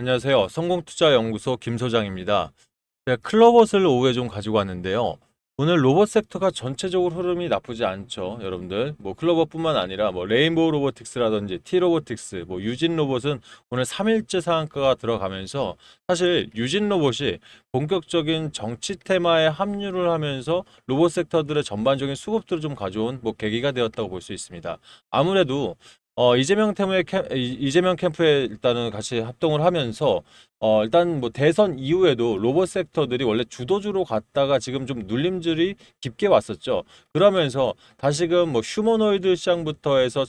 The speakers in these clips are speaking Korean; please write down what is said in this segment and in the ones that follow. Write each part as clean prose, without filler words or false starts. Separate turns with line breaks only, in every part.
안녕하세요. 성공투자연구소 김 소장입니다. 제가 클로벗을 오후에 좀 가지고 왔는데요. 오늘 로봇 섹터가 전체적으로 흐름이 나쁘지 않죠, 여러분들. 뭐 클로벗뿐만 아니라 뭐 레인보우 로보틱스라든지 T 로보틱스, 뭐 유진 로봇은 오늘 3일째 상한가가 들어가면서 사실 유진 로봇이 본격적인 정치 테마에 합류를 하면서 로봇 섹터들의 전반적인 수급들을 좀 가져온 뭐 계기가 되었다고 볼 수 있습니다. 아무래도 이재명 캠프에 일단은 같이 합동을 하면서 일단 뭐 대선 이후에도 로봇 섹터들이 원래 주도주로 갔다가 지금 좀 눌림질이 깊게 왔었죠. 그러면서 다시금 뭐 휴머노이드 시장부터 해서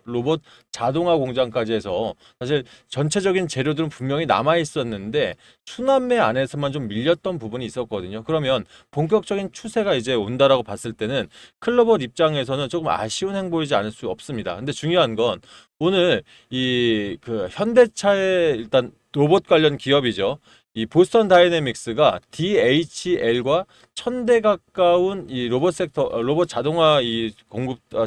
로봇 자동화 공장까지 해서 사실 전체적인 재료들은 분명히 남아 있었는데 순환매 안에서만 좀 밀렸던 부분이 있었거든요. 그러면 본격적인 추세가 이제 온다라고 봤을 때는 클로버 입장에서는 조금 아쉬운 행보이지 않을 수 없습니다. 근데 중요한 건 오늘 이 그 현대차의 일단 로봇 관련 기업이죠. 이 보스턴 다이내믹스가 DHL과 1000대 가까운 이 로봇 섹터, 로봇 자동화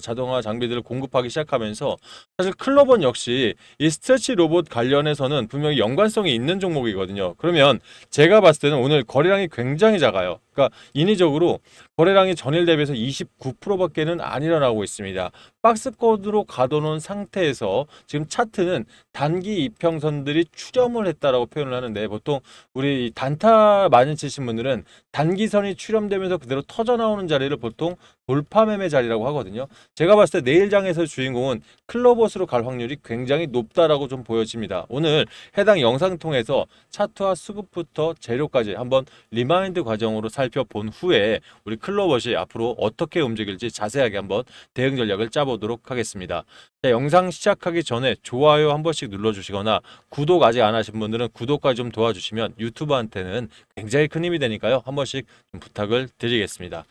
자동화 장비들을 공급하기 시작하면서 사실 클로버 역시 이 스트레치 로봇 관련해서는 분명히 연관성이 있는 종목이거든요. 그러면 제가 봤을 때는 오늘 거래량이 굉장히 작아요. 그러니까 인위적으로 거래량이 전일 대비해서 29%밖에는 안 일어나고 있습니다. 박스권으로 가둬놓은 상태에서 지금 차트는 단기 이평선들이 출현을 했다라고 표현을 하는데 보통 우리 단타 많이 치신 분들은 단기선이 출현되면서 그대로 터져 나오는 자리를 보통 돌파 매매 자리라고 하거든요. 제가 봤을 때 내일장에서 주인공은 클로버스로 갈 확률이 굉장히 높다라고 좀 보여집니다. 오늘 해당 영상 통해서 차트와 수급부터 재료까지 한번 리마인드 과정으로 살펴본 후에 우리 클로버시 앞으로 어떻게 움직일지 자세하게 한번 대응 전략을 짜보도록 하겠습니다. 자, 영상 시작하기 전에 좋아요 한 번씩 눌러주시거나 구독 아직 안 하신 분들은 구독까지 좀 도와주시면 유튜브한테는 굉장히 큰 힘이 되니까요. 한 번씩 좀 부탁을 드리겠습니다.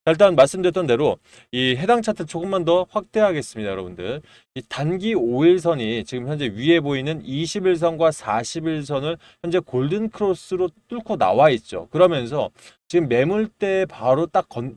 자, 일단 말씀드렸던 대로 이 해당 차트 조금만 더 확대하겠습니다, 여러분들. 이 단기 5일선이 지금 현재 위에 보이는 21선과 41선을 현재 골든 크로스로 뚫고 나와 있죠. 그러면서 지금 매물대 바로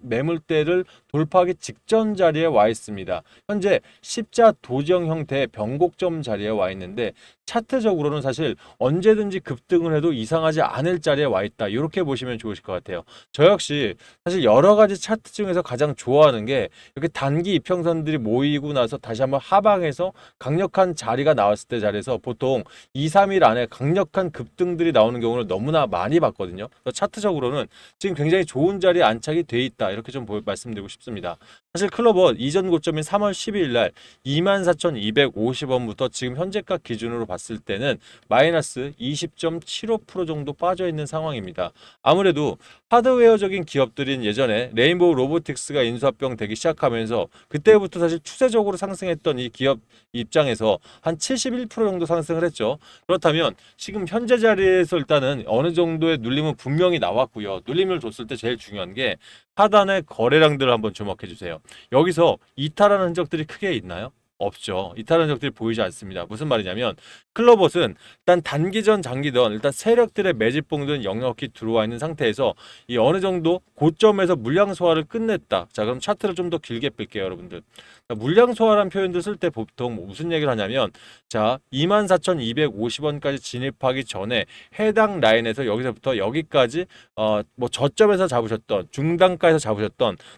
매물대를 돌파하기 직전 자리에 와 있습니다. 현재 십자 도정 형태의 변곡점 자리에 와 있는데 차트적으로는 사실 언제든지 급등을 해도 이상하지 않을 자리에 와 있다. 이렇게 보시면 좋으실 것 같아요. 저 역시 사실 여러 가지 차트 중에서 가장 좋아하는 게 이렇게 단기 이평선들이 모이고 나서 다시 한번 하방해서 강력한 자리가 나왔을 때 자리에서 보통 2, 3일 안에 강력한 급등들이 나오는 경우를 너무나 많이 봤거든요. 차트적으로는 지금 굉장히 좋은 자리에 안착이 돼 있다. 이렇게 좀 말씀드리고 싶습니다. 사실 클로버 이전 고점인 3월 12일 날 24,250원부터 지금 현재가 기준으로 봤을 때는 마이너스 20.75% 정도 빠져 있는 상황입니다. 아무래도 하드웨어적인 기업들인 예전에 레인보우 로보틱스가 인수합병 되기 시작하면서 그때부터 사실 추세적으로 상승했던 이 기업 입장에서 한 71% 정도 상승을 했죠. 그렇다면 지금 현재 자리에서 일단은 어느 정도의 눌림은 분명히 나왔고요. 눌림을 줬을 때 제일 중요한 게 하단의 거래량들을 한번 주목해 주세요. 여기서 이탈하는 흔적들이 크게 있나요? 없죠. 이탈한 흔적들이 보이지 않습니다. 무슨 말이냐면 클로벗은 일단 단기전 장기전 일단 세력들의 매집봉들은 넉넉히 들어와 있는 상태에서 이 어느 정도 고점에서 물량 소화를 끝냈다. 자, 그럼 차트를 좀 더 길게 뺄게요, 여러분들. 자, 물량 소화라는 표현도 쓸 때 보통 무슨 얘기를 하냐면 자, 24,250원까지 진입하기 전에 해당 라인에서 여기서부터 여기까지 뭐 저점에서 잡으셨던 중단가에서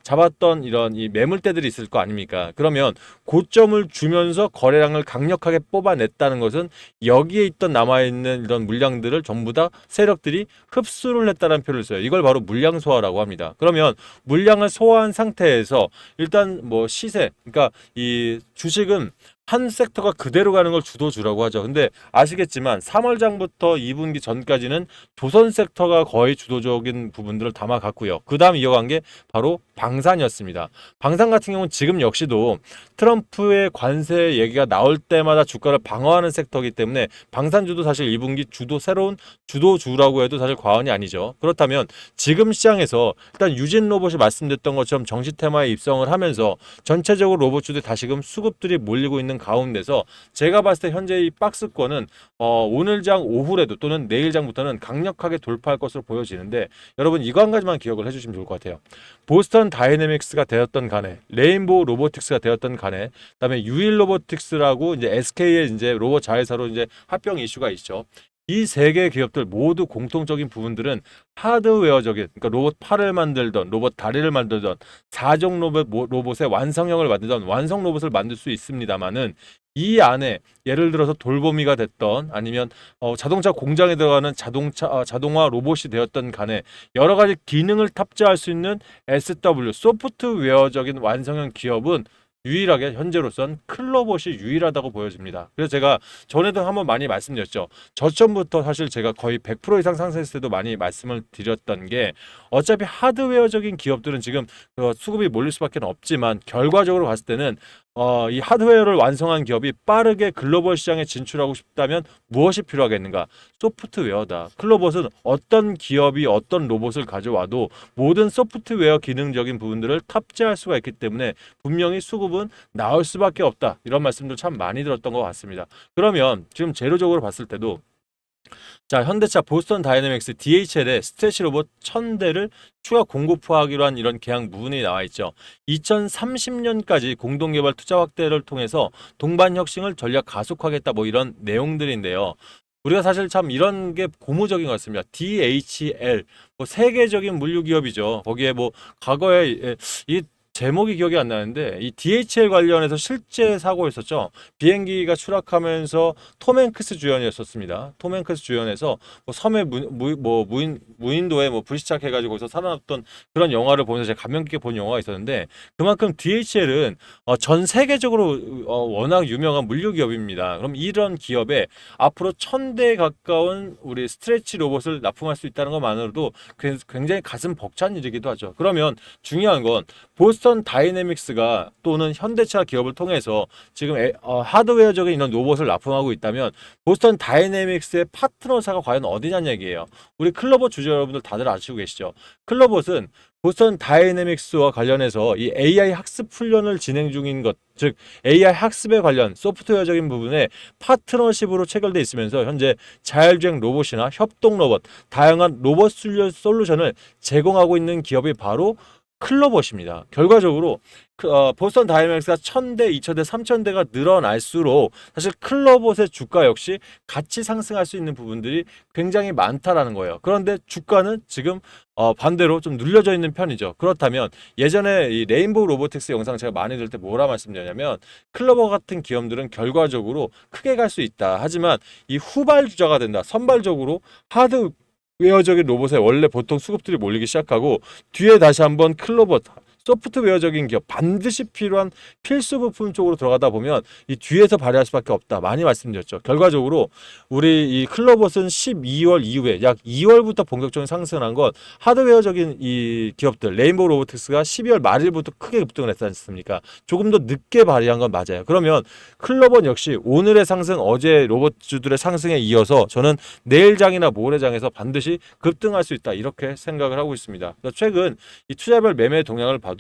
잡았던 이런 이 매물대들이 있을 거 아닙니까? 그러면 고점을 주면서 거래량을 강력하게 뽑아냈다는 것은 여기에 있던 남아있는 이런 물량들을 전부 다 세력들이 흡수를 했다는 표현을 써요. 이걸 바로 물량 소화라고 합니다. 그러면 물량을 소화한 상태에서 일단 뭐 시세, 그러니까 이 주식은 한 섹터가 그대로 가는 걸 주도주라고 하죠. 근데 아시겠지만 3월장부터 2분기 전까지는 조선 섹터가 거의 주도적인 부분들을 담아갔고요. 그 다음 이어간 게 바로 방산이었습니다. 방산 같은 경우는 지금 역시도 트럼프의 관세 얘기가 나올 때마다 주가를 방어하는 섹터이기 때문에 방산주도 사실 2분기 새로운 주도주라고 해도 사실 과언이 아니죠. 그렇다면 지금 시장에서 일단 유진 로봇이 말씀드렸던 것처럼 정시 테마에 입성을 하면서 전체적으로 로봇주들 다시금 수급들이 몰리고 있는 가운데서 제가 봤을 때 현재 이 박스권은 오늘장 오후에도 또는 내일장부터는 강력하게 돌파할 것으로 보여지는데 여러분 이거 한 가지만 기억을 해주시면 좋을 것 같아요. 보스턴 다이내믹스가 되었던 간에 레인보우 로보틱스가 되었던 간에 그다음에 유일 로보틱스라고 이제 SK의 이제 로봇 자회사로 이제 합병 이슈가 있죠. 이 세 개의 기업들 모두 공통적인 부분들은 하드웨어적인, 그러니까 로봇 팔을 만들던, 로봇 다리를 만들던, 4종 로봇의 완성형을 만들던 완성 로봇을 만들 수 있습니다만은, 이 안에 예를 들어서 돌보미가 됐던, 아니면 자동차 공장에 들어가는 자동화 로봇이 되었던 간에 여러 가지 기능을 탑재할 수 있는 SW 소프트웨어적인 완성형 기업은 유일하게 현재로선 클로봇이 유일하다고 보여집니다. 그래서 제가 전에도 한번 많이 말씀드렸죠. 저점부터 사실 제가 거의 100% 이상 상승했을 때도 많이 말씀을 드렸던 게, 어차피 하드웨어적인 기업들은 지금 수급이 몰릴 수밖에 없지만 결과적으로 봤을 때는 이 하드웨어를 완성한 기업이 빠르게 글로벌 시장에 진출하고 싶다면 무엇이 필요하겠는가? 소프트웨어다. 클로봇은 어떤 기업이 어떤 로봇을 가져와도 모든 소프트웨어 기능적인 부분들을 탑재할 수가 있기 때문에 분명히 수급은 나올 수밖에 없다. 이런 말씀도 참 많이 들었던 것 같습니다. 그러면 지금 재료적으로 봤을 때도, 자, 현대차 보스턴 다이내믹스 DHL에 스트레치 로봇 1000대를 추가 공급하기로 한 이런 계약 문이 나와 있죠. 2030년까지 공동개발 투자 확대를 통해서 동반 혁신을 전략 가속화하겠다, 뭐 이런 내용들인데요. 우리가 사실 참 이런 게 고무적인 것 같습니다. DHL, 뭐 세계적인 물류 기업이죠. 거기에 뭐 과거에 이 제목이 기억이 안 나는데, 이 DHL 관련해서 실제 사고였었죠. 비행기가 추락하면서 톰 행크스 주연이었었습니다. 톰 행크스 주연에서 뭐 섬에 무인도에 뭐 불시착해가지고 거기서 살아났던 그런 영화를 보면서 제가 감명 깊게 본 영화가 있었는데, 그만큼 DHL은 전 세계적으로 워낙 유명한 물류 기업입니다. 그럼 이런 기업에 앞으로 1000대 가까운 우리 스트레치 로봇을 납품할 수 있다는 것만으로도 굉장히 가슴 벅찬 일이기도 하죠. 그러면 중요한 건, 보스턴 다이내믹스가 또는 현대차 기업을 통해서 지금 하드웨어적인 이런 로봇을 납품하고 있다면, 보스턴 다이내믹스의 파트너사가 과연 어디냐는 얘기예요. 우리 클로봇 주주 여러분들 다들 아시고 계시죠? 클로봇은 보스턴 다이내믹스와 관련해서 이 AI 학습 훈련을 진행 중인 것, 즉 AI 학습에 관련 소프트웨어적인 부분에 파트너십으로 체결돼 있으면서 현재 자율주행 로봇이나 협동 로봇, 다양한 로봇 솔루션을 제공하고 있는 기업이 바로 클로봇입니다. 결과적으로 보스턴 다이내믹스가 1000대, 2000대, 3000대가 늘어날수록 사실 클로봇의 주가 역시 같이 상승할 수 있는 부분들이 굉장히 많다라는 거예요. 그런데 주가는 지금 반대로 좀 눌려져 있는 편이죠. 그렇다면 예전에 이 레인보우 로보틱스 영상 제가 많이 들 때 뭐라 말씀드렸냐면, 클로봇 같은 기업들은 결과적으로 크게 갈 수 있다. 하지만 이 후발주자가 된다. 선발적으로 하드 웨어적인 로봇에 원래 보통 수급들이 몰리기 시작하고, 뒤에 다시 한번 클로봇 소프트웨어적인 기업, 반드시 필요한 필수 부품 쪽으로 들어가다 보면 이 뒤에서 발휘할 수밖에 없다. 많이 말씀드렸죠. 결과적으로 우리 이 클로봇은 12월 이후에 약 2월부터 본격적인 상승한 건, 하드웨어적인 이 기업들 레인보우 로보틱스가 12월 말일부터 크게 급등을 했지 않습니까? 조금 더 늦게 발휘한 건 맞아요. 그러면 클로봇 역시 오늘의 상승, 어제 로봇주들의 상승에 이어서 저는 내일장이나 모레장에서 반드시 급등할 수 있다, 이렇게 생각을 하고 있습니다. 최근 이 투자별 매매 동향을 봐도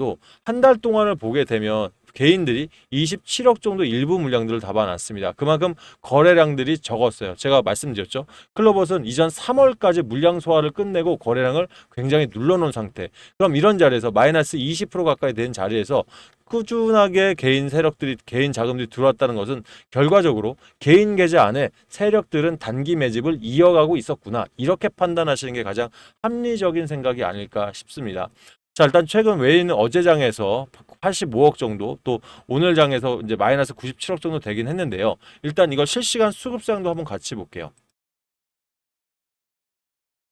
한 달 동안을 보게 되면 개인들이 27억 정도 일부 물량들을 담아놨습니다. 그만큼 거래량들이 적었어요. 제가 말씀드렸죠. 클로봇은 이전 3월까지 물량 소화를 끝내고 거래량을 굉장히 눌러놓은 상태. 그럼 이런 자리에서 마이너스 20% 가까이 된 자리에서 꾸준하게 개인 세력들이, 개인 자금들이 들어왔다는 것은 결과적으로 개인 계좌 안에 세력들은 단기 매집을 이어가고 있었구나, 이렇게 판단하시는 게 가장 합리적인 생각이 아닐까 싶습니다. 자, 일단 최근 외인은 어제 장에서 85억 정도, 또 오늘 장에서 이제 마이너스 97억 정도 되긴 했는데요. 일단 이걸 실시간 수급상도 한번 같이 볼게요.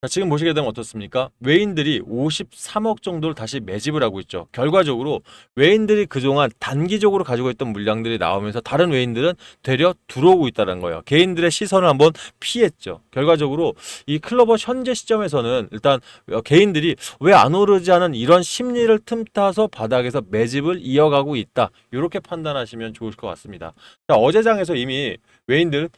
자, 지금 보시게 되면 어떻습니까? 외인들이 53억 정도를 다시 매집을 하고 있죠. 결과적으로 외인들이 그동안 단기적으로 가지고 있던 물량들이 나오면서 다른 외인들은 되려 들어오고 있다는 거예요. 개인들의 시선을 한번 피했죠. 결과적으로 이 클로버 현재 시점에서는 일단 개인들이 왜 안 오르지 않은 이런 심리를 틈타서 바닥에서 매집을 이어가고 있다, 이렇게 판단하시면 좋을 것 같습니다. 자, 어제 장에서 이미 외인들,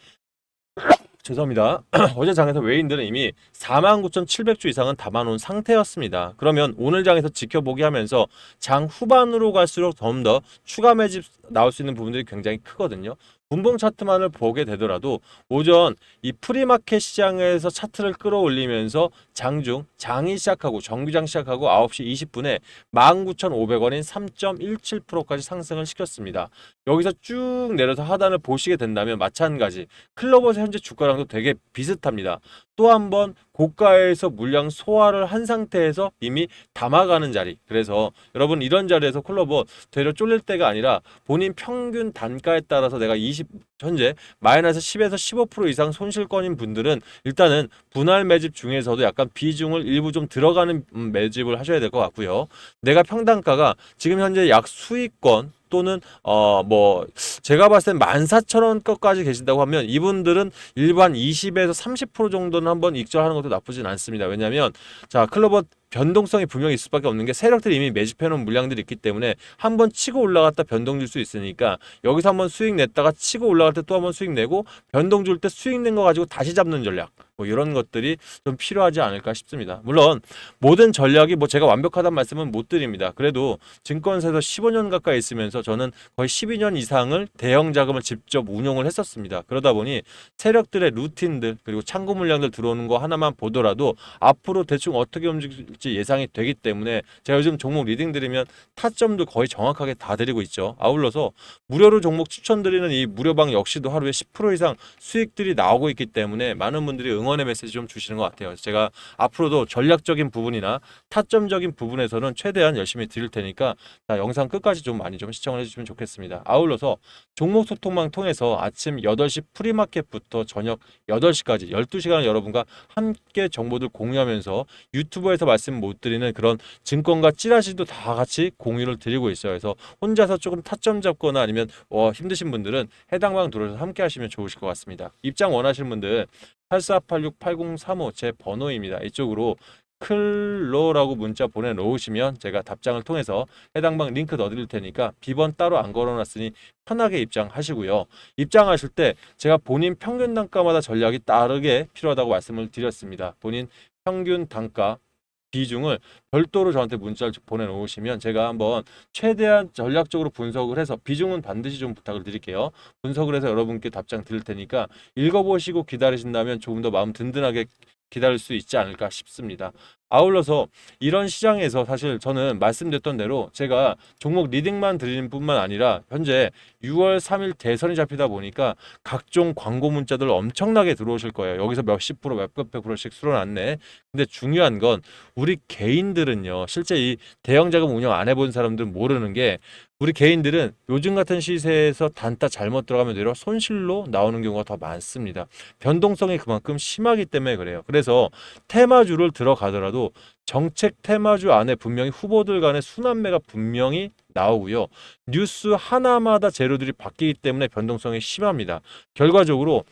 죄송합니다. 어제 장에서 외인들은 이미 49,700주 이상은 담아놓은 상태였습니다. 그러면 오늘 장에서 지켜보기 하면서 장 후반으로 갈수록 좀 더 추가 매집 나올 수 있는 부분들이 굉장히 크거든요. 분봉 차트만을 보게 되더라도 오전 이 프리마켓 시장에서 차트를 끌어올리면서 장이 시작하고 정규장 시작하고 9시 20분에 19,500원인 3.17%까지 상승을 시켰습니다. 여기서 쭉 내려서 하단을 보시게 된다면 마찬가지 클로버스 현재 주가랑도 되게 비슷합니다. 또 한 번 고가에서 물량 소화를 한 상태에서 이미 담아가는 자리. 그래서 여러분 이런 자리에서 클로버 되려 쫄릴 때가 아니라 본인 평균 단가에 따라서 내가 현재 마이너스 10에서 15% 이상 손실권인 분들은 일단은 분할 매집 중에서도 약간 비중을 일부 좀 들어가는 매집을 하셔야 될 것 같고요. 내가 평단가가 지금 현재 약 수익권 또는 뭐 제가 봤을 땐 14,000원 것까지 계신다고 하면 이분들은 일반 20에서 30% 정도는 한번 익절하는 것도 나쁘진 않습니다. 왜냐하면 자 클로버 변동성이 분명히 있을 수밖에 없는 게 세력들이 이미 매집해놓은 물량들이 있기 때문에 한번 치고 올라갔다 변동 줄 수 있으니까 여기서 한번 수익 냈다가 치고 올라갈 때 또 한번 수익 내고 변동 줄 때 수익 낸 거 가지고 다시 잡는 전략 뭐 이런 것들이 좀 필요하지 않을까 싶습니다. 물론 모든 전략이 뭐 제가 완벽하다는 말씀은 못 드립니다. 그래도 증권사에서 15년 가까이 있으면서 저는 거의 12년 이상을 대형 자금을 직접 운용을 했었습니다. 그러다 보니 세력들의 루틴들 그리고 창고 물량들 들어오는 거 하나만 보더라도 앞으로 대충 어떻게 움직일지 예상이 되기 때문에 제가 요즘 종목 리딩 드리면 타점도 거의 정확하게 다 드리고 있죠. 아울러서 무료로 종목 추천드리는 이 무료방 역시도 하루에 10% 이상 수익들이 나오고 있기 때문에 많은 분들이 응원의 메시지 좀 주시는 것 같아요. 제가 앞으로도 전략적인 부분이나 타점적인 부분에서는 최대한 열심히 드릴 테니까 영상 끝까지 좀 많이 좀 시청을 해주시면 좋겠습니다. 아울러서 종목 소통망 통해서 아침 8시 프리마켓부터 저녁 8시까지 12시간을 여러분과 함께 정보들 공유하면서 유튜브에서 말씀 못 드리는 그런 증권과 찌라시도 다 같이 공유를 드리고 있어요. 그래서 혼자서 조금 타점 잡거나 아니면 힘드신 분들은 해당 방 들어서 함께 하시면 좋으실 것 같습니다. 입장 원하시는 분들 8486-8035 제 번호입니다. 이쪽으로 클로라고 문자 보내놓으시면 제가 답장을 통해서 해당 방 링크 넣어드릴 테니까 비번 따로 안 걸어놨으니 편하게 입장하시고요. 입장하실 때 제가 본인 평균 단가마다 전략이 다르게 필요하다고 말씀을 드렸습니다. 본인 평균 단가 비중을 별도로 저한테 문자를 보내놓으시면 제가 한번 최대한 전략적으로 분석을 해서 비중은 반드시 좀 부탁을 드릴게요. 분석을 해서 여러분께 답장 드릴 테니까 읽어보시고 기다리신다면 조금 더 마음 든든하게 기다릴 수 있지 않을까 싶습니다. 아울러서 이런 시장에서 사실 저는 말씀드렸던 대로 제가 종목 리딩만 드리는 뿐만 아니라 현재 6월 3일 대선이 잡히다 보니까 각종 광고 문자들 엄청나게 들어오실 거예요. 여기서 몇십 프로, 몇백 프로씩 수록났네. 근데 중요한 건 우리 개인들은요. 실제 이 대형 자금 운영 안 해본 사람들은 모르는 게 우리 개인들은 요즘 같은 시세에서 단타 잘못 들어가면 되려 손실로 나오는 경우가 더 많습니다. 변동성이 그만큼 심하기 때문에 그래요. 그래서 테마주를 들어가더라도 정책 테마주 안에 분명히 후보들 간의 순환매가 분명히 나오고요. 뉴스 하나마다 재료들이 바뀌기 때문에 변동성이 심합니다. 결과적으로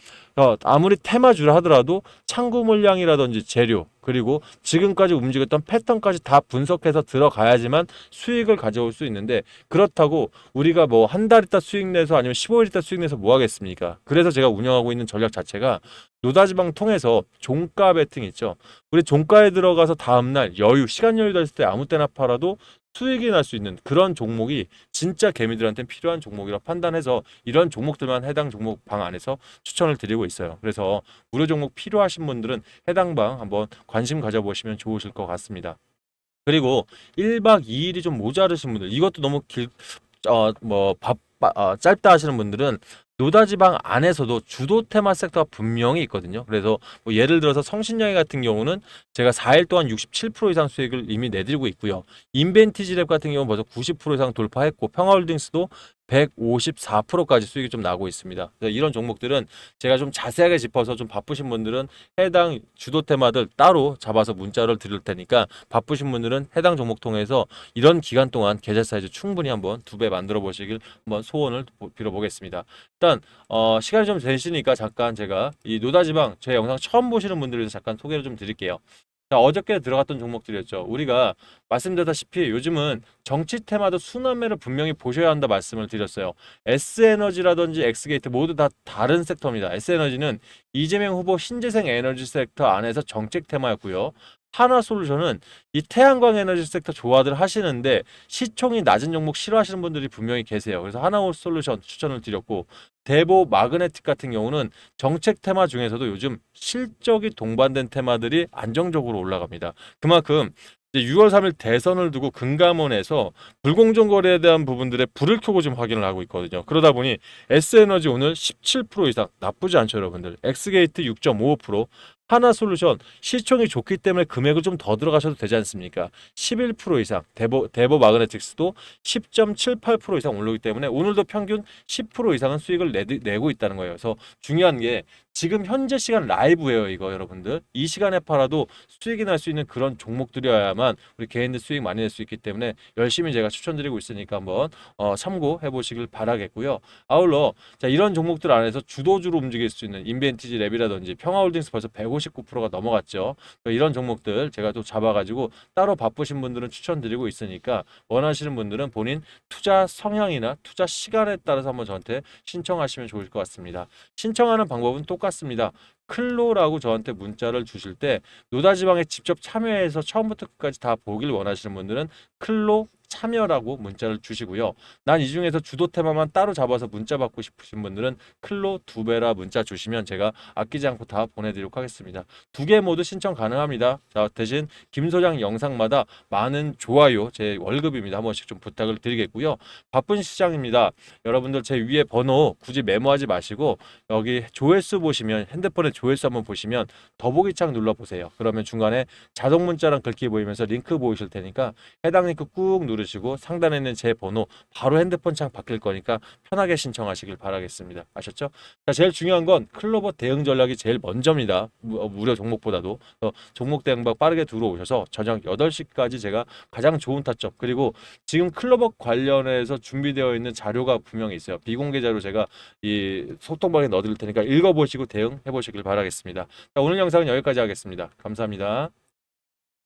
아무리 테마주를 하더라도 창구 물량이라든지 재료 그리고 지금까지 움직였던 패턴까지 다 분석해서 들어가야지만 수익을 가져올 수 있는데 그렇다고 우리가 뭐 한 달 있다 수익 내서 아니면 15일 있다 수익 내서 뭐 하겠습니까? 그래서 제가 운영하고 있는 전략 자체가 노다지방 통해서 종가 베팅 있죠. 우리 종가에 들어가서 다음날 시간 여유가 있을 때 아무 때나 팔아도 수익이 날 수 있는 그런 종목이 진짜 개미들한테 필요한 종목이라 판단해서 이런 종목들만 해당 종목 방 안에서 추천을 드리고 있어요. 그래서 무료 종목 필요하신 분들은 해당 방 한번 관심 가져보시면 좋으실 것 같습니다. 그리고 1박 2일이 좀 모자르신 분들 이것도 너무 짧다 하시는 분들은 노다지방 안에서도 주도 테마 섹터가 분명히 있거든요. 그래서 뭐 예를 들어서 성신여행 같은 경우는 제가 4일 동안 67% 이상 수익을 이미 내드리고 있고요. 인벤티지랩 같은 경우는 벌써 90% 이상 돌파했고 평화홀딩스도 154%까지 수익이 좀 나고 있습니다. 이런 종목들은 제가 좀 자세하게 짚어서 좀 바쁘신 분들은 해당 주도 테마들 따로 잡아서 문자를 드릴 테니까 바쁘신 분들은 해당 종목 통해서 이런 기간 동안 계좌 사이즈 충분히 한번 2배 만들어 보시길 한번 소원을 빌어보겠습니다. 일단 시간이 좀 되시니까 잠깐 제가 이 노다지방 제 영상 처음 보시는 분들을 위해서 잠깐 소개를 좀 드릴게요. 자, 어저께 들어갔던 종목들이었죠. 우리가 말씀드렸다시피 요즘은 정치 테마도 순환매를 분명히 보셔야 한다 말씀을 드렸어요. S에너지라든지 X게이트 모두 다 다른 섹터입니다. S에너지는 이재명 후보 신재생 에너지 섹터 안에서 정책 테마였고요. 하나솔루션은 이 태양광 에너지 섹터 좋아들 하시는데 시총이 낮은 종목 싫어하시는 분들이 분명히 계세요. 그래서 하나솔루션 추천을 드렸고, 대보 마그네틱 같은 경우는 정책 테마 중에서도 요즘 실적이 동반된 테마들이 안정적으로 올라갑니다. 그만큼 이제 6월 3일 대선을 두고 금감원에서 불공정 거래에 대한 부분들에 불을 켜고 지금 확인을 하고 있거든요. 그러다 보니 S에너지 오늘 17% 이상, 나쁘지 않죠, 여러분들. 엑스게이트 6.55%, 하나솔루션 시총이 좋기 때문에 금액을 좀 더 들어가셔도 되지 않습니까? 11% 이상, 대보 마그네틱스도 10.78% 이상 오르기 때문에 오늘도 평균 10% 이상은 수익을 내고 있다는 거예요. 그래서 중요한 게 지금 현재 시간 라이브예요, 이거 여러분들. 이 시간에 팔아도 수익이 날 수 있는 그런 종목들이어야만 우리 개인들 수익 많이 낼 수 있기 때문에 열심히 제가 추천드리고 있으니까 한번 참고해 보시길 바라겠고요. 아울러 자, 이런 종목들 안에서 주도주로 움직일 수 있는 인벤티지 랩이라든지 평화홀딩스 벌써 159%가 넘어갔죠. 이런 종목들 제가 또 잡아가지고 따로 바쁘신 분들은 추천드리고 있으니까 원하시는 분들은 본인 투자 성향이나 투자 시간에 따라서 한번 저한테 신청하시면 좋을 것 같습니다. 신청하는 방법은 똑같습니다. 클로라고 저한테 문자를 주실 때 노다지방에 직접 참여해서 처음부터 끝까지 다 보길 원하시는 분들은 클로 참여라고 문자를 주시고요. 난 이 중에서 주도 테마만 따로 잡아서 문자 받고 싶으신 분들은 클로 2배라 문자 주시면 제가 아끼지 않고 다 보내드리도록 하겠습니다. 두 개 모두 신청 가능합니다. 자, 대신 김 소장 영상마다 많은 좋아요, 제 월급입니다. 한 번씩 좀 부탁을 드리겠고요. 바쁜 시장입니다. 여러분들 제 위에 번호 굳이 메모하지 마시고 여기 조회수 보시면, 핸드폰에 조회수 한번 보시면 더보기창 눌러보세요. 그러면 중간에 자동 문자랑 글귀 보이면서 링크 보이실 테니까 해당 링크 꾹 누르시고 상단에 있는 제 번호 바로 핸드폰 창 바뀔 거니까 편하게 신청하시길 바라겠습니다. 아셨죠? 자, 제일 중요한 건 클로버 대응 전략이 제일 먼저입니다. 무료 종목보다도. 종목 대응박 빠르게 들어오셔서 저녁 8시까지 제가 가장 좋은 타점, 그리고 지금 클로버 관련해서 준비되어 있는 자료가 분명히 있어요. 비공개 자료 제가 이 소통방에 넣어드릴 테니까 읽어보시고 대응해 보시길 바라겠습니다. 자, 오늘 영상은 여기까지 하겠습니다. 감사합니다.